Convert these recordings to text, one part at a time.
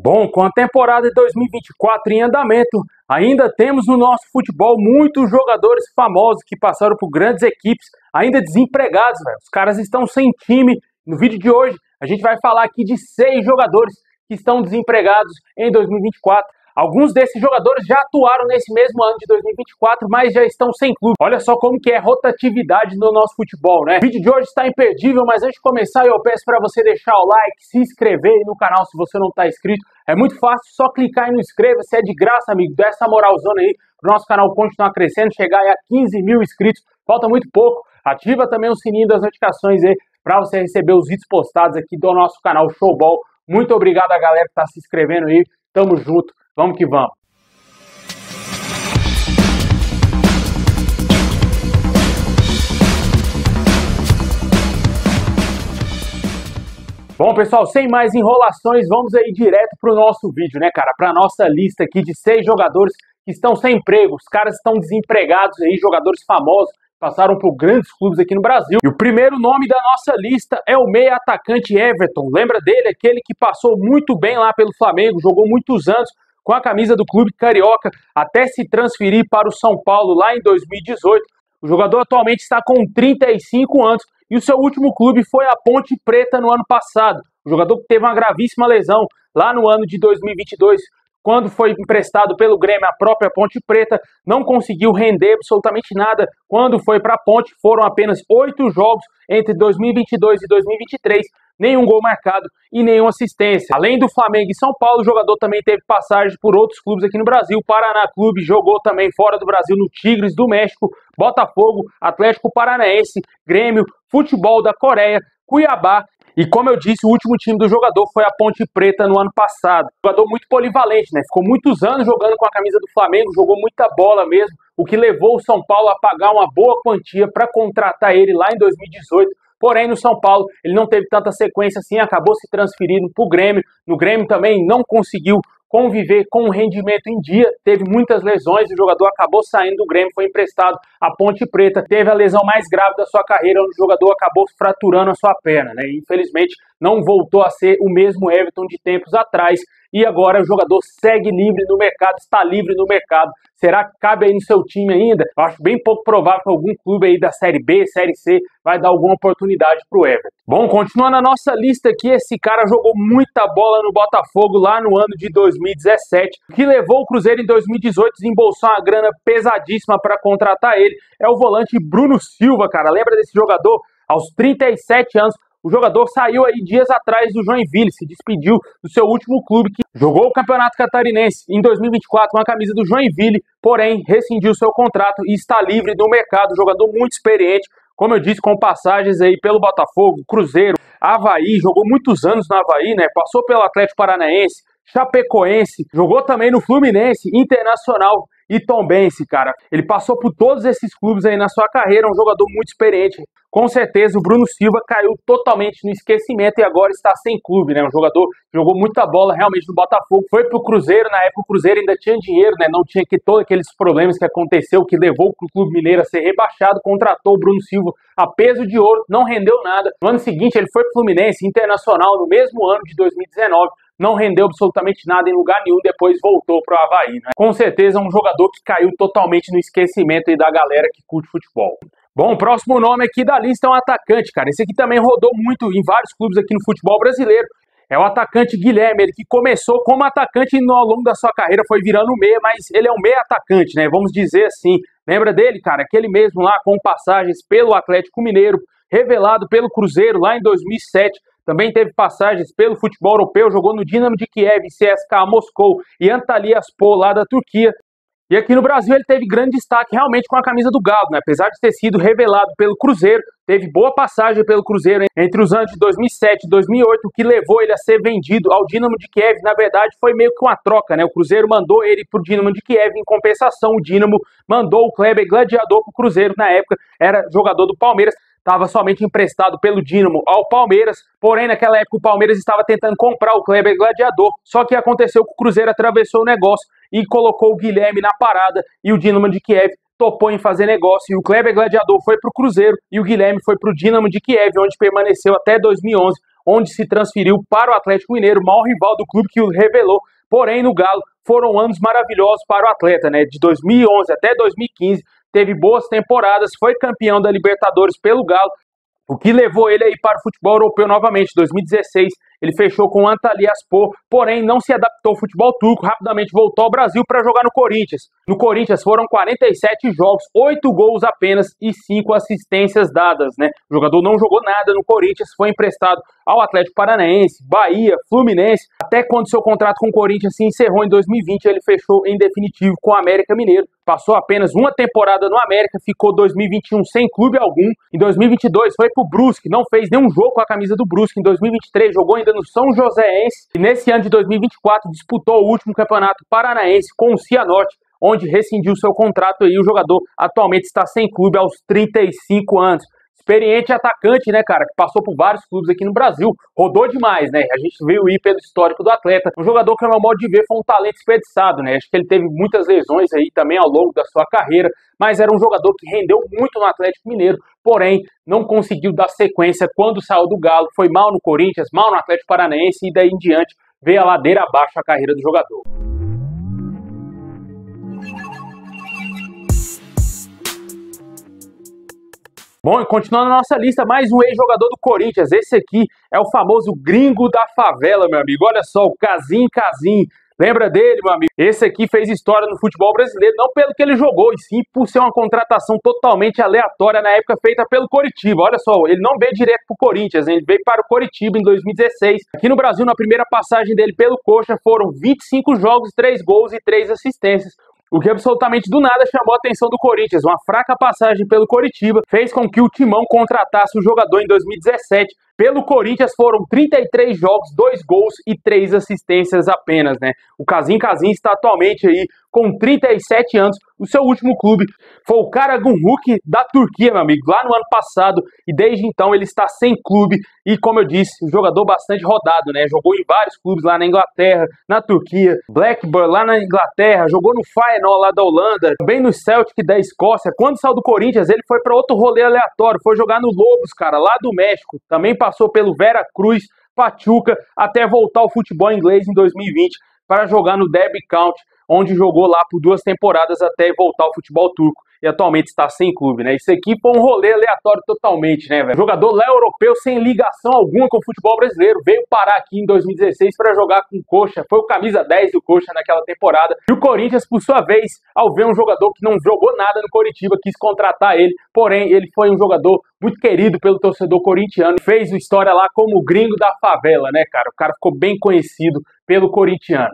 Bom, com a temporada de 2024 em andamento, ainda temos no nosso futebol muitos jogadores famosos que passaram por grandes equipes, ainda desempregados, velho. Os caras estão sem time. No vídeo de hoje, a gente vai falar aqui de 6 jogadores que estão desempregados em 2024. Alguns desses jogadores já atuaram nesse mesmo ano de 2024, mas já estão sem clube. Olha só como que é rotatividade no nosso futebol, né? O vídeo de hoje está imperdível, mas antes de começar eu peço para você deixar o like, se inscrever aí no canal se você não está inscrito. É muito fácil, só clicar aí no inscreva-se, é de graça, amigo. Dá essa moralzona aí pro nosso canal continuar crescendo, chegar aí a 15 mil inscritos. Falta muito pouco. Ativa também o sininho das notificações aí para você receber os vídeos postados aqui do nosso canal Showball. Muito obrigado a galera que está se inscrevendo aí. Tamo junto. Vamos que vamos. Bom, pessoal, sem mais enrolações, vamos aí direto pro nosso vídeo, né, cara? Pra nossa lista aqui de 6 jogadores que estão sem emprego. Os caras estão desempregados aí, jogadores famosos, passaram por grandes clubes aqui no Brasil. E o primeiro nome da nossa lista é o meia atacante Everton. Lembra dele? Aquele que passou muito bem lá pelo Flamengo, jogou muitos anos com a camisa do clube carioca, até se transferir para o São Paulo lá em 2018. O jogador atualmente está com 35 anos e o seu último clube foi a Ponte Preta no ano passado. O jogador que teve uma gravíssima lesão lá no ano de 2022, quando foi emprestado pelo Grêmio à própria Ponte Preta, não conseguiu render absolutamente nada. Quando foi para a Ponte, foram apenas 8 jogos entre 2022 e 2023, nenhum gol marcado e nenhuma assistência. Além do Flamengo e São Paulo, o jogador também teve passagem por outros clubes aqui no Brasil. Paraná Clube, jogou também fora do Brasil no Tigres do México, Botafogo, Atlético Paranaense, Grêmio, Futebol da Coreia, Cuiabá. E como eu disse, o último time do jogador foi a Ponte Preta no ano passado. Jogador muito polivalente, né? Ficou muitos anos jogando com a camisa do Flamengo, jogou muita bola mesmo, o que levou o São Paulo a pagar uma boa quantia para contratar ele lá em 2018. Porém, no São Paulo, ele não teve tanta sequência assim, acabou se transferindo para o Grêmio. No Grêmio também não conseguiu conviver com um rendimento em dia, teve muitas lesões, o jogador acabou saindo do Grêmio, foi emprestado à Ponte Preta, teve a lesão mais grave da sua carreira, onde o jogador acabou fraturando a sua perna, né? E, infelizmente, não voltou a ser o mesmo Everton de tempos atrás, e agora o jogador segue livre no mercado, está livre no mercado. Será que cabe aí no seu time ainda? Eu acho bem pouco provável que algum clube aí da Série B, Série C, vai dar alguma oportunidade para o Everton. Bom, continuando a nossa lista aqui, esse cara jogou muita bola no Botafogo lá no ano de 2017, que levou o Cruzeiro em 2018 a desembolsar uma grana pesadíssima para contratar ele. É o volante Bruno Silva, cara. Lembra desse jogador? Aos 37 anos, o jogador saiu aí dias atrás do Joinville, se despediu do seu último clube, que jogou o Campeonato Catarinense em 2024 com a camisa do Joinville, porém rescindiu seu contrato e está livre no mercado. Jogador muito experiente, como eu disse, com passagens aí pelo Botafogo, Cruzeiro, Avaí, jogou muitos anos no Avaí, né? Passou pelo Atlético Paranaense, Chapecoense, jogou também no Fluminense, Internacional e Tombense, cara. Ele passou por todos esses clubes aí na sua carreira, um jogador muito experiente. Com certeza o Bruno Silva caiu totalmente no esquecimento e agora está sem clube, né? Um jogador que jogou muita bola realmente no Botafogo, foi pro Cruzeiro, na época o Cruzeiro ainda tinha dinheiro, né? Não tinha todos aqueles problemas que aconteceu, que levou o Clube Mineiro a ser rebaixado, contratou o Bruno Silva a peso de ouro, não rendeu nada. No ano seguinte ele foi pro Fluminense, Internacional, no mesmo ano de 2019, não rendeu absolutamente nada em lugar nenhum, depois voltou para o Avaí, né? Com certeza um jogador que caiu totalmente no esquecimento aí da galera que curte futebol. Bom, o próximo nome aqui da lista é um atacante, cara. Esse aqui também rodou muito em vários clubes aqui no futebol brasileiro. É o atacante Guilherme, ele que começou como atacante e ao longo da sua carreira foi virando meia, mas ele é um meia atacante, né? Vamos dizer assim. Lembra dele, cara? Aquele mesmo lá com passagens pelo Atlético Mineiro, revelado pelo Cruzeiro lá em 2007. Também teve passagens pelo futebol europeu, jogou no Dinamo de Kiev, CSKA Moscou e Antalyaspor lá da Turquia. E aqui no Brasil ele teve grande destaque realmente com a camisa do Galo, né? Apesar de ter sido revelado pelo Cruzeiro, teve boa passagem pelo Cruzeiro entre os anos de 2007 e 2008, o que levou ele a ser vendido ao Dinamo de Kiev. Na verdade, foi meio que uma troca, né? O Cruzeiro mandou ele para o Dinamo de Kiev, em compensação o Dinamo mandou o Kleber Gladiador para o Cruzeiro. Na época era jogador do Palmeiras, estava somente emprestado pelo Dinamo ao Palmeiras, porém naquela época o Palmeiras estava tentando comprar o Kleber Gladiador, só que aconteceu que o Cruzeiro atravessou o negócio e colocou o Guilherme na parada e o Dinamo de Kiev topou em fazer negócio e o Kleber Gladiador foi para o Cruzeiro e o Guilherme foi para o Dinamo de Kiev, onde permaneceu até 2011, onde se transferiu para o Atlético Mineiro, o maior rival do clube que o revelou. Porém, no Galo, foram anos maravilhosos para o atleta, né? De 2011 até 2015, teve boas temporadas, foi campeão da Libertadores pelo Galo, o que levou ele aí para o futebol europeu novamente. Em 2016, ele fechou com o Antalyaspor, porém não se adaptou ao futebol turco, rapidamente voltou ao Brasil para jogar no Corinthians. No Corinthians foram 47 jogos, 8 gols apenas e 5 assistências dadas, né? O jogador não jogou nada no Corinthians, foi emprestado ao Atlético Paranaense, Bahia, Fluminense, até quando seu contrato com o Corinthians se encerrou em 2020, ele fechou em definitivo com o América Mineiro. Passou apenas uma temporada no América, ficou 2021 sem clube algum. Em 2022 foi pro Brusque, não fez nenhum jogo com a camisa do Brusque. Em 2023 jogou ainda no São Joséense. E nesse ano de 2024 disputou o último campeonato paranaense com o Cianorte, onde rescindiu seu contrato aí. O jogador atualmente está sem clube aos 35 anos. Experiente atacante, né, cara, que passou por vários clubes aqui no Brasil, rodou demais, né, a gente veio ir pelo histórico do atleta, um jogador que, ao meu modo de ver, foi um talento desperdiçado, né, acho que ele teve muitas lesões aí também ao longo da sua carreira, mas era um jogador que rendeu muito no Atlético Mineiro, porém, não conseguiu dar sequência quando saiu do Galo, foi mal no Corinthians, mal no Atlético Paranaense e daí em diante veio a ladeira abaixo a carreira do jogador. Bom, e continuando a nossa lista, mais um ex-jogador do Corinthians. Esse aqui é o famoso gringo da favela, meu amigo. Olha só, o Kazim. Lembra dele, meu amigo? Esse aqui fez história no futebol brasileiro, não pelo que ele jogou, e sim por ser uma contratação totalmente aleatória na época feita pelo Coritiba. Olha só, ele não veio direto pro Corinthians, ele veio para o Coritiba em 2016. Aqui no Brasil, na primeira passagem dele pelo Coxa, foram 25 jogos, 3 gols e 3 assistências. O que absolutamente do nada chamou a atenção do Corinthians. Uma fraca passagem pelo Coritiba fez com que o Timão contratasse o jogador em 2017. Pelo Corinthians foram 33 jogos, 2 gols e 3 assistências apenas, né? O Kazim está atualmente aí com 37 anos. O seu último clube foi o Karagümrük da Turquia, meu amigo, lá no ano passado. E desde então ele está sem clube. E como eu disse, um jogador bastante rodado, né? Jogou em vários clubes lá na Inglaterra, na Turquia, Blackburn lá na Inglaterra, jogou no Feyenoord lá da Holanda, também no Celtic da Escócia. Quando saiu do Corinthians, ele foi para outro rolê aleatório, foi jogar no Lobos, cara, lá do México. Também passou pelo Veracruz, Pachuca, até voltar ao futebol inglês em 2020 para jogar no Derby County, onde jogou lá por 2 temporadas até voltar ao futebol turco e atualmente está sem clube, né? Isso aqui foi um rolê aleatório totalmente, né, velho? Jogador lá europeu sem ligação alguma com o futebol brasileiro, veio parar aqui em 2016 para jogar com o Coxa, foi o camisa 10 do Coxa naquela temporada. E o Corinthians, por sua vez, ao ver um jogador que não jogou nada no Coritiba, quis contratar ele, porém ele foi um jogador muito querido pelo torcedor corintiano, fez história lá como o gringo da favela, né, cara? O cara ficou bem conhecido pelo corintiano.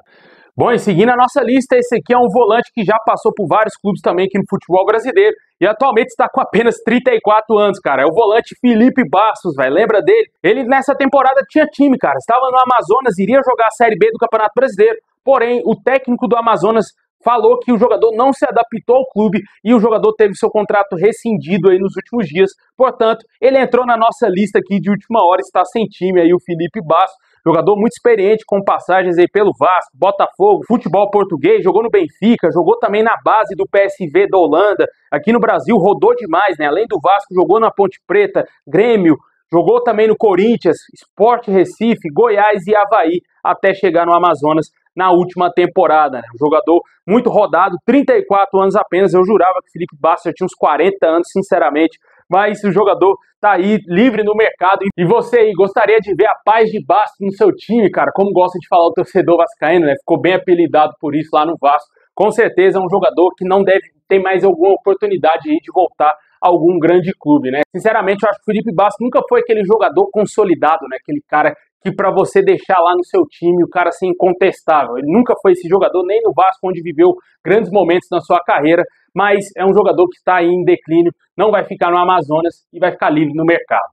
Bom, e seguindo a nossa lista, esse aqui é um volante que já passou por vários clubes também aqui no futebol brasileiro e atualmente está com apenas 34 anos, cara. É o volante Felipe Bastos, velho. Lembra dele? Ele nessa temporada tinha time, cara. Estava no Amazonas, iria jogar a Série B do Campeonato Brasileiro. Porém, o técnico do Amazonas falou que o jogador não se adaptou ao clube e o jogador teve seu contrato rescindido aí nos últimos dias. Portanto, ele entrou na nossa lista aqui de última hora, está sem time aí o Felipe Bastos. Jogador muito experiente, com passagens aí pelo Vasco, Botafogo, futebol português, jogou no Benfica, jogou também na base do PSV da Holanda. Aqui no Brasil rodou demais, né? Além do Vasco, jogou na Ponte Preta, Grêmio, jogou também no Corinthians, Sport Recife, Goiás e Avaí, até chegar no Amazonas na última temporada, né? Um jogador muito rodado, 34 anos apenas. Eu jurava que o Felipe Bastos já tinha uns 40 anos, sinceramente. Mas o jogador tá aí, livre no mercado. E você aí, gostaria de ver a Paz de Bastos no seu time, cara? Como gosta de falar o torcedor vascaíno, né? Ficou bem apelidado por isso lá no Vasco. Com certeza é um jogador que não deve ter mais alguma oportunidade aí de voltar a algum grande clube, né? Sinceramente, eu acho que o Felipe Bastos nunca foi aquele jogador consolidado, né? Aquele cara que para você deixar lá no seu time, o cara assim, incontestável. Ele nunca foi esse jogador, nem no Vasco, onde viveu grandes momentos na sua carreira, mas é um jogador que está aí em declínio, não vai ficar no Amazonas e vai ficar livre no mercado.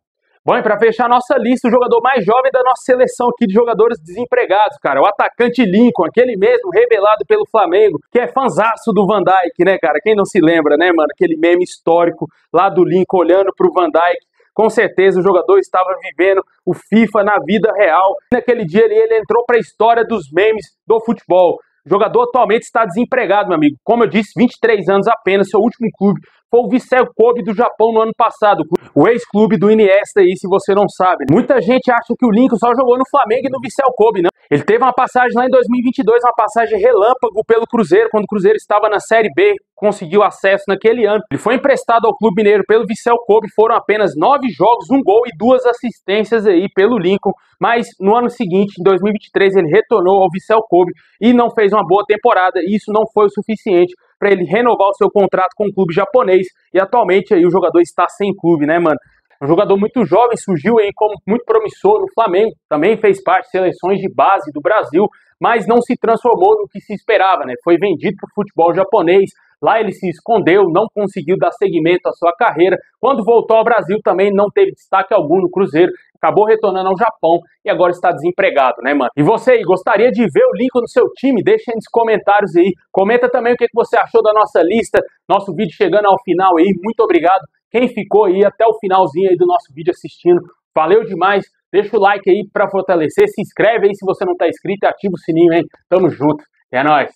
Bom, e para fechar a nossa lista, o jogador mais jovem da nossa seleção aqui de jogadores desempregados, cara, o atacante Lincoln, aquele mesmo revelado pelo Flamengo, que é fanzaço do Van Dijk, né, cara? Quem não se lembra, né, mano? Aquele meme histórico lá do Lincoln olhando pro Van Dijk. Com certeza o jogador estava vivendo o FIFA na vida real. Naquele dia ele entrou para a história dos memes do futebol. O jogador atualmente está desempregado, meu amigo. Como eu disse, 23 anos apenas. Seu último clube foi o Vissel Kobe do Japão no ano passado, o ex-clube do Iniesta aí, se você não sabe. Muita gente acha que o Lincoln só jogou no Flamengo e no Vissel Kobe, não. Ele teve uma passagem lá em 2022, uma passagem relâmpago pelo Cruzeiro, quando o Cruzeiro estava na Série B, conseguiu acesso naquele ano. Ele foi emprestado ao Clube Mineiro pelo Vissel Kobe, foram apenas 9 jogos, 1 gol e 2 assistências aí pelo Lincoln, mas no ano seguinte, em 2023, ele retornou ao Vissel Kobe e não fez uma boa temporada, e isso não foi o suficiente para ele renovar o seu contrato com o clube japonês, e atualmente aí o jogador está sem clube, né, mano? Um jogador muito jovem, surgiu aí como muito promissor no Flamengo, também fez parte de seleções de base do Brasil, mas não se transformou no que se esperava, né? Foi vendido para o futebol japonês, lá ele se escondeu, não conseguiu dar seguimento à sua carreira. Quando voltou ao Brasil também não teve destaque algum no Cruzeiro, acabou retornando ao Japão e agora está desempregado, né, mano? E você aí, gostaria de ver o Lincoln no seu time? Deixa aí nos comentários aí. Comenta também o que você achou da nossa lista, nosso vídeo chegando ao final aí. Muito obrigado quem ficou aí até o finalzinho aí do nosso vídeo assistindo. Valeu demais. Deixa o like aí para fortalecer. Se inscreve aí se você não tá inscrito e ativa o sininho, hein? Tamo junto. É nóis.